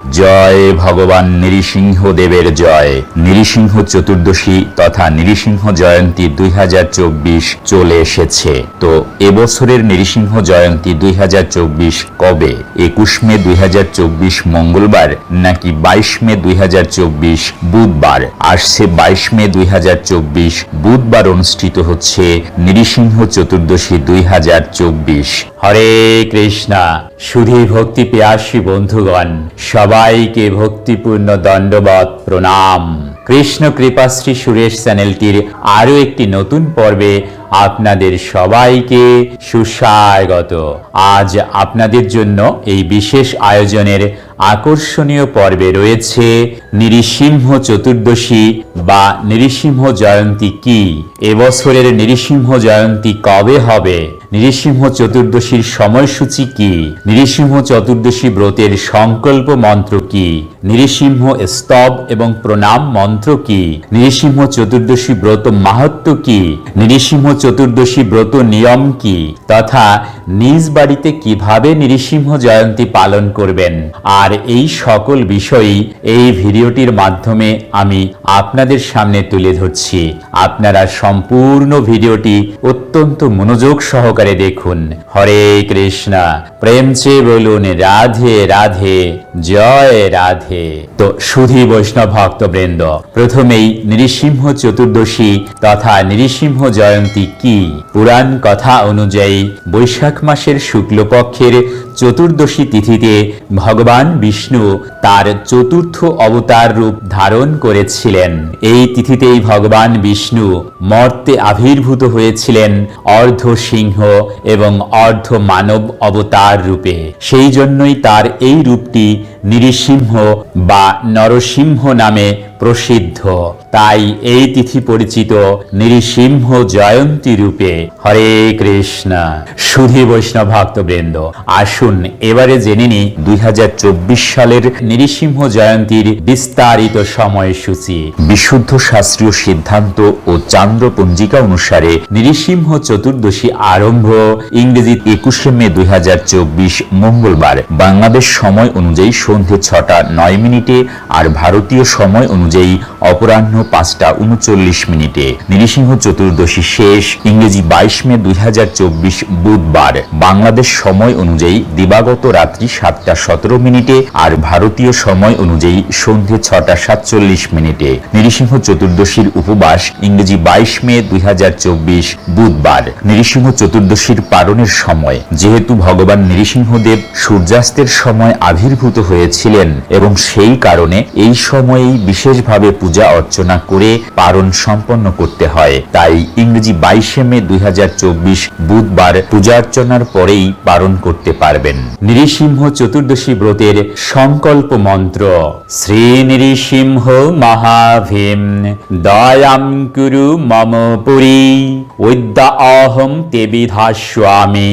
জয় ভগবান নৃসিংহদেবের জয়। নৃসিংহ চতুর্দশী তথা নৃসিংহ জয়ন্তী 2024 চলে এসেছে। তো এবছরের নৃসিংহ জয়ন্তী 2024 কবে? 21 মে 2024 মঙ্গলবার নাকি 22 মে 2024 বুধবার? আসছে 22 মে 2024 বুধবার অনুষ্ঠিত হচ্ছে নৃসিংহ চতুর্দশী 2024। হরে কৃষ্ণা। সুধী ভক্তি পেয়াসী বন্ধুগণ, সবাইকে ভক্তিপূর্ণ দণ্ডবত প্রণাম। কৃষ্ণ কৃপাশ্রী সুরেশ চ্যানেলটির আরও একটি নতুন পর্বে আপনাদের সবাইকে সুস্বাগত। আজ আপনাদের জন্য এই বিশেষ আয়োজনের আকর্ষণীয় পর্বে রয়েছে নৃসিংহ চতুর্দশী বা নৃসিংহ জয়ন্তী কি, এবছরের নৃসিংহ জয়ন্তী কবে হবে, নৃসিংহ চতুর্দশীর সময়সূচি কি, নৃসিংহ চতুর্দশী ব্রতের সংকল্প মন্ত্র কি, নৃসিংহ স্তব এবং প্রণাম মন্ত্র কি, নৃসিংহ চতুর্দশী ব্রত মাহাত্ম্য কি, নৃসিংহ চতুর্দশী ব্রত নিয়ম কি, তথা নিজ বাড়িতে কিভাবে নৃসিংহ জয়ন্তী পালন করবেন, আর এই সকল বিষয়ই এই ভিডিওটির মাধ্যমে আমি আপনাদের সামনে তুলে ধরছি। আপনারা সম্পূর্ণ ভিডিওটি অত্যন্ত মনোযোগ সহকারে দেখুন। হরে কৃষ্ণ। প্রেম চেয়ে বলুন রাধে রাধে, জয় রাধে। তো সুধী বৈষ্ণব ভক্তবৃন্দ, প্রথমেই নৃসিংহ চতুর্দশী তথা নৃসিংহ জয়ন্তী কি? পুরাণ কথা অনুযায়ী বৈশাখ মাসের শুক্লপক্ষের চতুর্দশী তিথিতে ভগবান বিষ্ণু তার চতুর্থ অবতার রূপ ধারণ করেছিলেন। এই তিথিতেই ভগবান বিষ্ণু মর্তে আবির্ভূত হয়েছিলেন অর্ধ সিংহ এবং অর্ধ মানব অবতার রূপে। সেই জন্যই তার এই রূপটি নৃসিংহ বা নরসিংহ নামে প্রসিদ্ধ। তাই এই তিথি পরিচিত নৃসিংহ জয়ন্তী রূপে। হরে কৃষ্ণ। সুধী বৈষ্ণব ভক্তবৃন্দ, আসুন এবারে জেনে নিই 2024 সালের নৃসিংহ জয়ন্তীর বিস্তারিত সময়সূচি। বিশুদ্ধ শাস্ত্রীয় সিদ্ধান্ত ও চান্দ্র পঞ্জিকা অনুসারে নৃসিংহ চতুর্দশী আরম্ভ ইংরেজি 21 মে 2024 মঙ্গলবার বাংলাদেশ সময় অনুযায়ী সন্ধ্যে 6:09 আর ভারতীয় সময় অনুযায়ী অপরাহ্ন 5:39। নৃসিংহ চতুর্দশী শেষ ইংরেজি 22 মে 2024 বুধবার বাংলাদেশ সময় অনুযায়ী দিবাগত রাত্রি 7:17 আর ভারতীয় সময় অনুযায়ী সন্ধ্যে 6:47। নৃসিংহ চতুর্দশীর উপবাস ইংরেজি 22 মে 2024 বুধবার। নৃসিংহ চতুর্দশীর পালনের সময়, যেহেতু ভগবান নৃসিংহদেব সূর্যাস্তের সময় আবির্ভূত হয়েছিলেন এবং সেই কারণে এই সময়েই বিশেষভাবে পূজা অর্চনা করে পালন সম্পন্ন করতে হয়, তাই ইংরেজি 22 মে 2024 বুধবার পূজা অর্চনার পরেই পালন করতে পারবেন। নৃসিংহ চতুর্দশী ব্রতের সংকল্প মন্ত্র। শ্রী নৃসিংহ মহাভীম দয়াম কুরু মম পুরী উদ্যা অহম তে বিধাস্বামী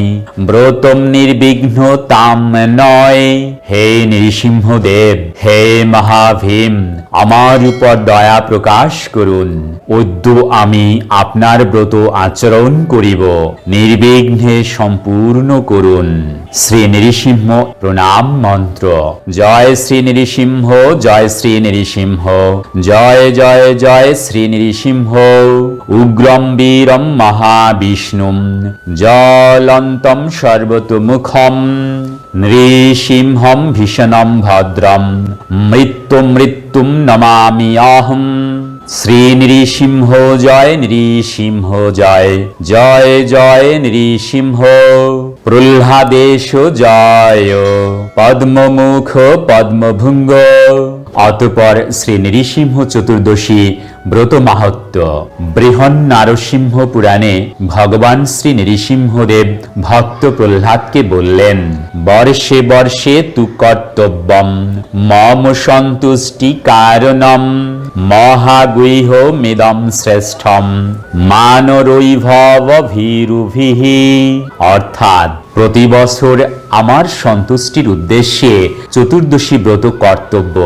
ব্রতম নির্বিঘ্ন তাম নয়। হে নৃসিংহদেব, হে মহাভীম, আমার উপর দয়া প্রকাশ করুন। অদ্য আমি আপনার ব্রত আচরণ করিব, নির্বিঘ্নে সম্পূর্ণ করুন। শ্রী নৃসিংহ প্রণাম মন্ত্র। জয় শ্রী নৃসিংহ, জয় শ্রী নৃসিংহ, জয় জয় জয় শ্রী নৃসিংহ। উগ্রম বীরম মহাবিষ্ণুম জ্বলন্তম সর্বতোমুখম নৃসিংহম ভীষণম ভদ্রম মৃত্যুম নমামি অহম। শ্রী নৃসিংহ জয়, নৃসিংহ জয়, জয় জয় নৃসিংহ। প্রহ্লাদেশ জয়, পদ্মমুখ পদ্মভৃঙ্গ। অতঃপর শ্রী নৃসিংহ চতুর্দশী ব্রত মাহাত্ম্য। বৃহৎ নারসিংহ পুরাণে ভগবান শ্রী নৃসিংহদেব ভক্ত প্রহ্লাদকে বললেন, বর্ষে বর্ষে তু কর্তব্যম মম সন্তুষ্টি কারণম মহাগুহ মেদম শ্রেষ্ঠম মানরৈভব ভীরুভিহি। অর্থাৎ প্রতি বছর আমার সন্তুষ্টির উদ্দেশ্যে চতুর্দশী ব্রত কর্তব্য।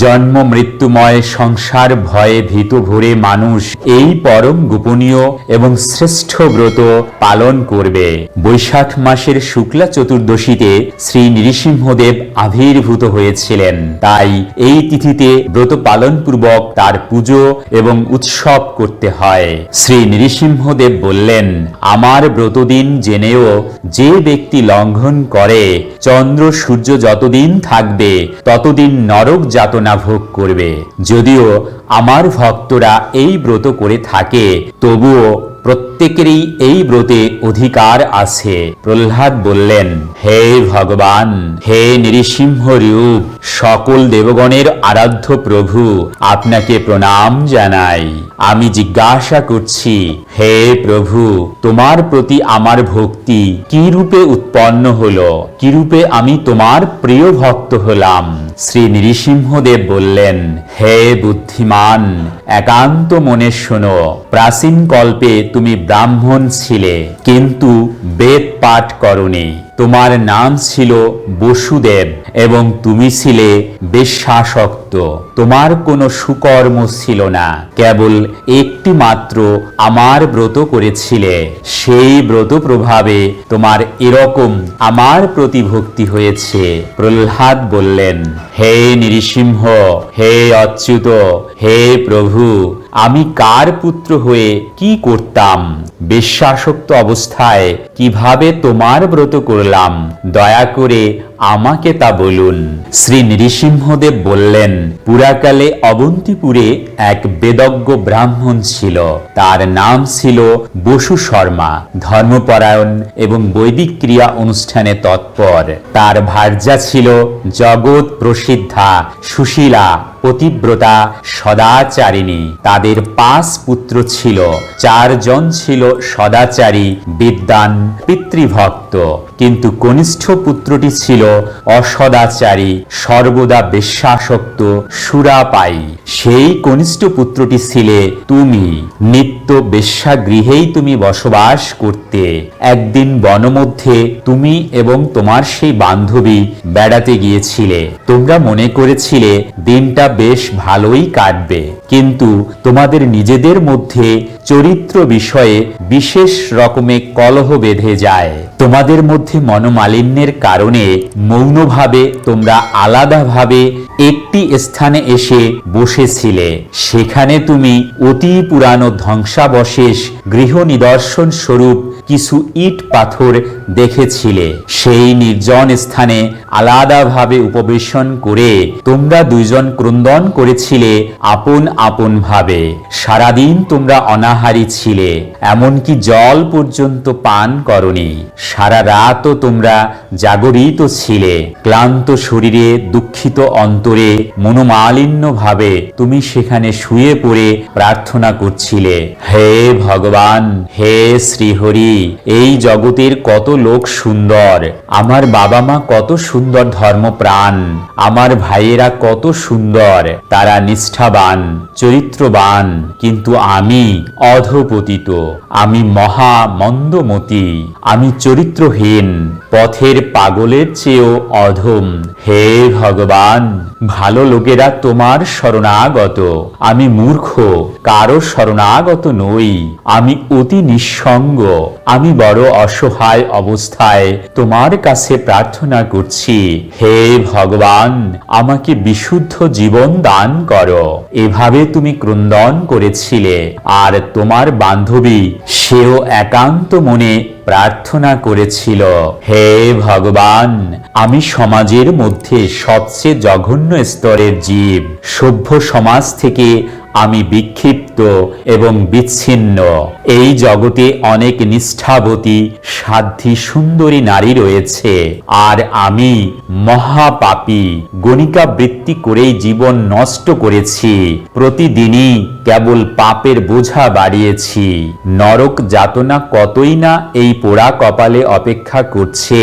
জন্ম মৃত্যুময় সংসার ভয়ে ভীত ভরে মানুষ এই পরম গোপনীয় এবং শ্রেষ্ঠ ব্রত পালন করবে। বৈশাখ মাসের শুক্লা চতুর্দশীতে শ্রী নৃসিংহদেব আবির্ভূত হয়েছিলেন, তাই এই তিথিতে ব্রত পালন পূর্বক তার পুজো এবং উৎসব করতে হয়। শ্রী নৃসিংহদেব বললেন, আমার ব্রতদিন জেনেও যে ব্যক্তি লঙ্ঘন করে চন্দ্র সূর্য যতদিন থাকবে ততদিন নরক যাতনা ভোগ করবে। যদিও আমার ভক্তরা এই ব্রত করে থাকে, তবুও প্রত্যেকেরই এই ব্রতে অধিকার আছে। প্রহ্লাদ বললেন, হে ভগবান, হে নৃসিংহ রূপ, সকল দেবগণের আরাধ্য প্রভু, আপনাকে প্রণাম জানাই। আমি জিজ্ঞাসা করছি, হে প্রভু, তোমার প্রতি আমার ভক্তি কি রূপে উৎপন্ন হলো? কি রূপে আমি তোমার প্রিয় ভক্ত হলাম? শ্রী নৃসিংহদেব বললেন, হে বুদ্ধিমান, একান্ত মনে শোনো। প্রাচীন কল্পে তুমি ব্রাহ্মণ ছিলে, কিন্তু বেদ পাঠ করনি। তোমার নাম ছিল বসুদেব এবং তুমি ছিলে বেশ্যাসক্ত। তোমার কোনো সুকর্ম ছিল না, কেবল একটি মাত্র আমার ব্রত করেছিলে। সেই ব্রত প্রভাবে তোমার এরকম আমার প্রতি ভক্তি হয়েছে। প্রহ্লাদ বললেন, হে নৃসিংহ, হে অচ্যুত, হে প্রভু, আমি কার পুত্র হয়ে কি করতাম? বেশ্যাসক্ত অবস্থায় কিভাবে তোমার ব্রত করলাম? দয়া করে আমাকে তা বলুন। শ্রী নৃসিংহদেব বললেন, পুরাকালে অবন্তিপুরে এক বেদজ্ঞ ব্রাহ্মণ ছিল। তার নাম ছিল বসু শর্মা। ধর্মপরায়ণ এবং বৈদিক ক্রিয়া অনুষ্ঠানে তৎপর। তার ভার্যা ছিল জগৎ প্রসিদ্ধা সুশীলা, পতিব্রতা, সদাচারিণী। তাদের 5 পুত্র ছিল। 4 জন ছিল সদাচারী, বিদ্বান, পিতৃভক্ত, কিন্তু কনিষ্ঠ পুত্রটি ছিল অসদাচারী, সর্বদা বেশ্যাসক্ত, সুরাপায়ী। সেই কনিষ্ঠ পুত্রটি ছিলে তুমি। নিত্য বেশ্যাগৃহেই তুমি বসবাস করতে। একদিন বনমধ্যে তুমি এবং তোমার সেই বান্ধবী বেড়াতে গিয়েছিলে। তোমরা মনে করেছিলে দিনটা বেশ ভালোই কাটবে, কিন্তু তোমাদের নিজেদের মধ্যে চরিত্র বিষয়ে বিশেষ রকমের কলহ বেঁধে যায়। তোমাদের মধ্যে মনোমালিন্যের কারণে মৌনভাবে তোমরা আলাদাভাবে একটি স্থানে এসে বসেছিলে। সেখানে তুমি অতি পুরানো ধ্বংসাবশেষ গৃহ নিদর্শন স্বরূপ কিছু ইট পাথর দেখেছিলে। সেই নির্জন স্থানে আলাদাভাবে উপবেশন করে তোমরা 2 জন ক্রন্দন করেছিলে আপন আপন ভাবে। সারাদিন তোমরা অনাহারী ছিলে, এমনকি জল পর্যন্ত পান করনি। সারা রাতও তোমরা জাগরিত ছিলে। ক্লান্ত শরীরে, দুঃখিত অন্তরে, মনোমালিন্য ভাবে তুমি সেখানে শুয়ে পড়ে প্রার্থনা করছিলে, হে ভগবান, হে শ্রীহরি, এই জগতের কত লোক সুন্দর। আমার বাবা মা কত সুন্দর ধর্মপ্রাণ। আমার ভাইয়েরা কত সুন্দর, তারা নিষ্ঠাবান, চরিত্রবান, কিন্তু আমি অধপতিত, আমি মহা মন্দমতি, আমি চরিত্রহীন, পথের পাগলের চেয়েও অধম। হে ভগবান, ভালো লোকেরা তোমার শরণাগত, আমি মূর্খ, কারো শরণাগত নই। আমি অতি নিঃসঙ্গ, আমি বড় অসহায় অবস্থায় তোমার কাছে প্রার্থনা করছি। হে ভগবান, আমাকে বিশুদ্ধ জীবন দান করো। এভাবে তুমি ক্রন্দন করেছিলে। আর তোমার বান্ধবী, সেও একান্ত মনে প্রার্থনা করেছিল, হে ভগবান, আমি সমাজের মধ্যে সবচেয়ে জঘন্য স্তরের জীব। সভ্য সমাজ থেকে আমি বিক্ষিপ্ত এবং বিচ্ছিন্ন। এই জগতে অনেক নিষ্ঠাবতী, সাধ্বী, সুন্দরী নারী রয়েছে, আর আমি মহাপাপী। গণিকা বৃত্তি করেই জীবন নষ্ট করেছি। প্রতিদিনই কেবল পাপের বোঝা বাড়িয়েছি। নরক যাতনা কতই না এই পোড়া কপালে অপেক্ষা করছে।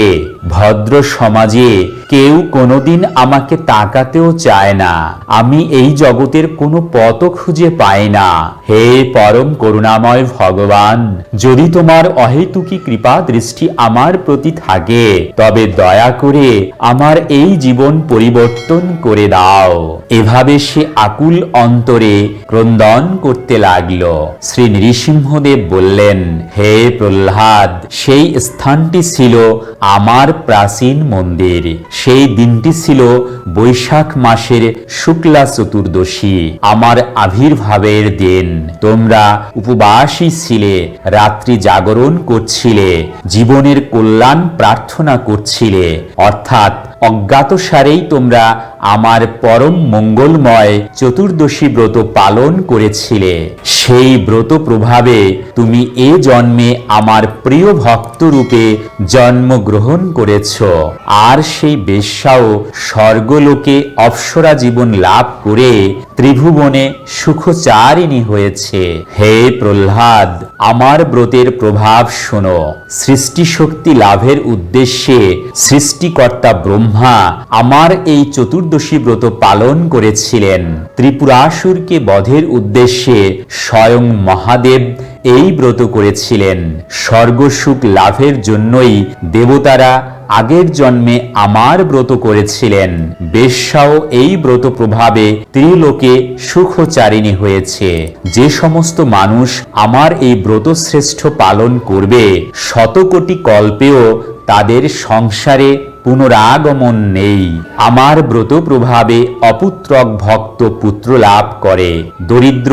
ভদ্র সমাজে কেউ কোনোদিন আমাকে তাকাতেও চায় না। আমি এই জগতের কোনো পথ খুঁজে পাই না। হে পরম করুণাময় ভগবান, যদি তোমার অহেতুকী কৃপা দৃষ্টি আমার প্রতি থাকে তবে দয়া করে আমার এই জীবন পরিবর্তন করে দাও। এভাবে সে আকুল অন্তরে ক্রন্দন করতে লাগল। শ্রী নৃসিংহদেব বললেন, হে প্রহ্লাদ, সেই স্থানটি ছিল আমার প্রাচীন মন্দির। সেই দিনটি ছিল বৈশাখ মাসের শুক্লা চতুর্দশী, আমার আবির্ভাবের দিন। তোমরা উপবাসী ছিলে, রাত্রি জাগরণ করছিলে, জীবনের কল্যাণ প্রার্থনা করছিলে, অর্থাৎ অজ্ঞাতসারেই তোমরা আমার পরম মঙ্গলময় চতুর্দশী ব্রত পালন করেছিলে। সেই ব্রত প্রভাবে তুমি এ জন্মে আমার প্রিয় ভক্ত রূপে জন্মগ্রহণ করেছ। আর সেই বেশ্যাও স্বর্গলোকে অপ্সরা জীবন লাভ করে ত্রিভুবনে সুখচারিণী হয়েছে। হে প্রহ্লাদ, আমার ব্রতের প্রভাব শোনো। সৃষ্টি শক্তি লাভের উদ্দেশ্যে সৃষ্টিকর্তা ব্রহ্মা আমার এই চতুর্দশী ব্রত পালন করেছিলেন। ত্রিপুরাসুরকে বধের উদ্দেশ্যে স্বয়ং মহাদেব এই ব্রত করেছিলেন। স্বর্গসুখ লাভের জন্যই দেবতারা আগের জন্মে আমার ব্রত করেছিলেন। বেশ্যাও এই ব্রত প্রভাবে ত্রিলোকে সুখচারিণী হয়েছে। যে সমস্ত মানুষ আমার এই ব্রত শ্রেষ্ঠ পালন করবে, শতকোটি কল্পেও তাদের সংসারে পুনরাগমন নেই। আমার ব্রত প্রভাবে অপুত্রক ভক্ত পুত্র লাভ করে, দরিদ্র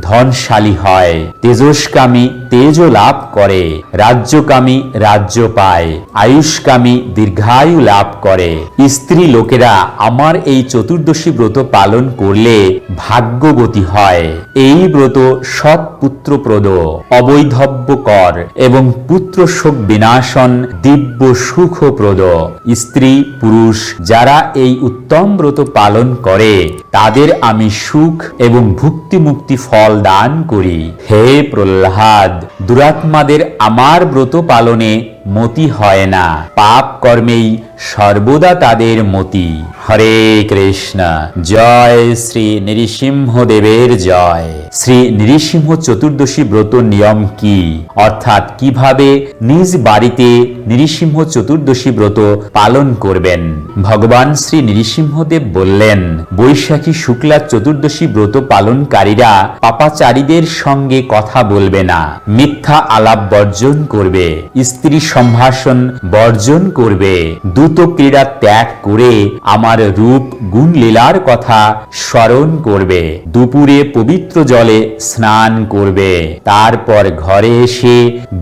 ধনশালী হয়, তেজস্কামী তেজ লাভ করে, রাজ্যকামী রাজ্য পায়, আয়ুষ্কামী দীর্ঘায়ু লাভ করে। স্ত্রী লোকেরা আমার এই চতুর্দশী ব্রত পালন করলে ভাগ্যবতী হয়। এই ব্রত সৎ পুত্রপ্রদ, অবৈধব্যকর এবং পুত্র শোক বিনাশন দিব্য সুখপ্রদ। স্ত্রী পুরুষ যারা এই উত্তম ব্রত পালন করে তাদের আমি সুখ এবং ভুক্তি মুক্তি ফল দান করি। হে প্রহ্লাদ, দুরাত্মাদের আমার ব্রত পালনে মতি হয় না, পাপ কর্মেই সর্বদা তাদের মতি। হরে কৃষ্ণ। জয় শ্রী নৃসিংহদেবের জয়। শ্রী নৃসিংহ চতুর্দশী ব্রত নিয়ম কি, অর্থাৎ কিভাবে নিজ বাড়িতে নৃসিংহ চতুর্দশী ব্রত পালন করবেন। ভগবান শ্রী নৃসিংহদেব বললেন, বৈশাখী শুক্লা চতুর্দশী ব্রত পালনকারীরা পাপাচারীদের সঙ্গে কথা বলবে না, মিথ্যা আলাপ বর্জন করবে, স্ত্রী সম্ভাষণ বর্জন করবে, দ্রুত ক্রীড়া ত্যাগ করে আমার রূপ গুণ লীলার কথা স্মরণ করবে, দুপুরে পবিত্র জলে স্নান করবে, তারপর ঘরে এসে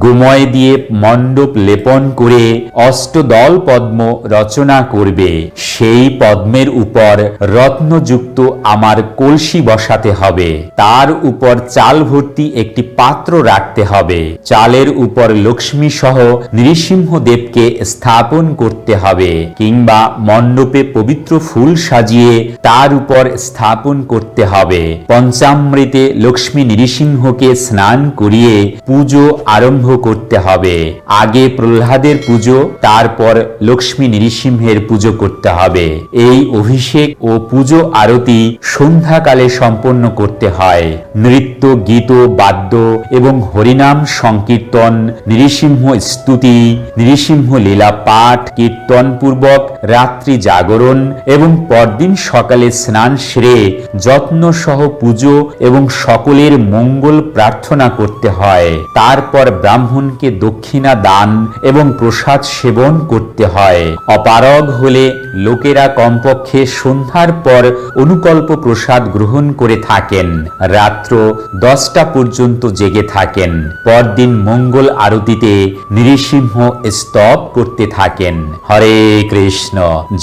গোময় দিয়ে মণ্ডপ লেপন করে অষ্টদল পদ্ম রচনা করবে। সেই পদ্মের উপর রত্নযুক্ত আমার কলসি বসাতে হবে, তার উপর চাল ভর্তি একটি পাত্র রাখতে হবে, চালের উপর লক্ষ্মী সহ নৃসিংহদেবকে স্থাপন করতে হবে, কিংবা মণ্ডপে পবিত্র ফুল সাজিয়ে তার উপর স্থাপন করতে হবে। পঞ্চামৃতে লক্ষ্মী নৃসিংহকে স্নান করিয়ে পুজো আরম্ভ করতে হবে। আগে প্রহ্লাদের পুজো, তারপর লক্ষ্মী নৃসিংহের পুজো করতে হবে। এই অভিষেক ও পুজো আরতি সন্ধ্যাকালে সম্পন্ন করতে হয়। নৃত্য, গীত, বাদ্য এবং হরিনাম সংকীর্তন, নৃসিংহ স্তুতি, নৃসিংহ লীলা পাঠ, কীর্তন পূর্বক রাত্রি জাগরণ এবং পরদিন সকালে স্নান সেরে যত্ন সহ পুজো এবং সকলের মঙ্গল প্রার্থনা করতে হয়। তারপর ব্রাহ্মণকে দক্ষিণা দান এবং প্রসাদ সেবন করতে হয়। অপারগ হলে লোকেরা কমপক্ষে সন্ধ্যার পর অনুকল্প প্রসাদ গ্রহণ করে থাকেন, রাত্র 10টা পর্যন্ত জেগে থাকেন। পরদিন মঙ্গল আরতিতে নৃসিংহ স্তব করতে থাকেন। হরে কৃষ্ণ।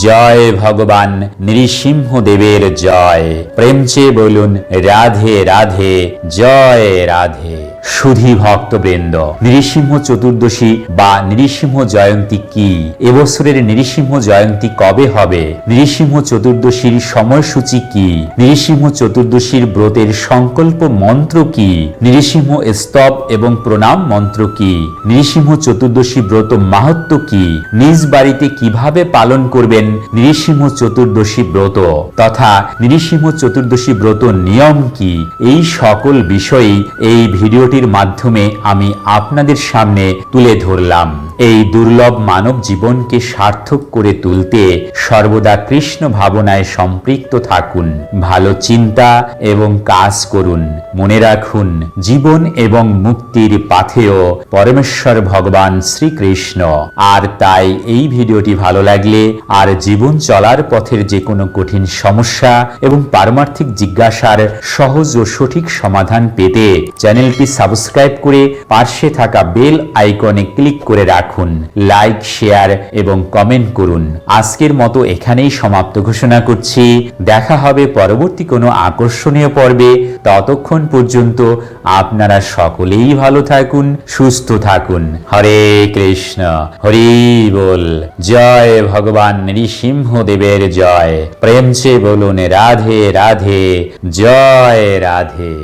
জয় ভগবান নৃসিংহদেবের জয়। প্রেমচে বলুন রাধে রাধে, জয় রাধে। সুধী ভক্তবৃন্দ, নৃসিংহ চতুর্দশী বা নৃসিংহ জয়ন্তী কি? এবছরের নৃসিংহ জয়ন্তী কবে হবে? নৃসিংহ চতুর্দশীর সময়সূচি কি? নৃসিংহ চতুর্দশীর ব্রতের সংকল্প মন্ত্র কি? নৃসিংহ স্তব এবং প্রণাম মন্ত্র কি? নৃসিংহ চতুর্দশী ব্রত মাহাত্ম্য কি? নিজ বাড়িতে কিভাবে পালন করবেন নৃসিংহ চতুর্দশী ব্রত তথা নৃসিংহ চতুর্দশী ব্রত নিয়ম কি? এই সকল বিষয়ই এই ভিডিওটির মাধ্যমে আমি আপনাদের সামনে তুলে ধরলাম। এই দুর্লভ মানব জীবনকে সার্থক করে তুলতে সর্বদা কৃষ্ণ ভাবনায় সম্পৃক্ত থাকুন, ভালো চিন্তা এবং কাজ করুন। মনে রাখুন, জীবন এবং মুক্তির পাথেয় পরমেশ্বর ভগবান শ্রীকৃষ্ণ। আর তাই এই ভিডিওটি ভালো লাগলে আর জীবন চলার পথের যে কোনো কঠিন সমস্যা এবং পারমার্থিক জিজ্ঞাসার সহজ ও সঠিক সমাধান পেতে চ্যানেলটি সাবস্ক্রাইব করে পাশে থাকা বেল আইকনে ক্লিক করে রাখুন, লাইক, শেয়ার এবং কমেন্ট করুন। আজকের মতো এখানেই সমাপ্ত ঘোষণা করছি। দেখা হবে পরবর্তী কোনো আকর্ষণীয় পর্বে। ততক্ষণ পর্যন্ত আপনারা সকলেই ভালো থাকুন, সুস্থ থাকুন। হরে কৃষ্ণ, হরি বল। জয় ভগবান নৃসিংহদেবের জয়। প্রেম সে বলুন রাধে রাধে, জয় রাধে।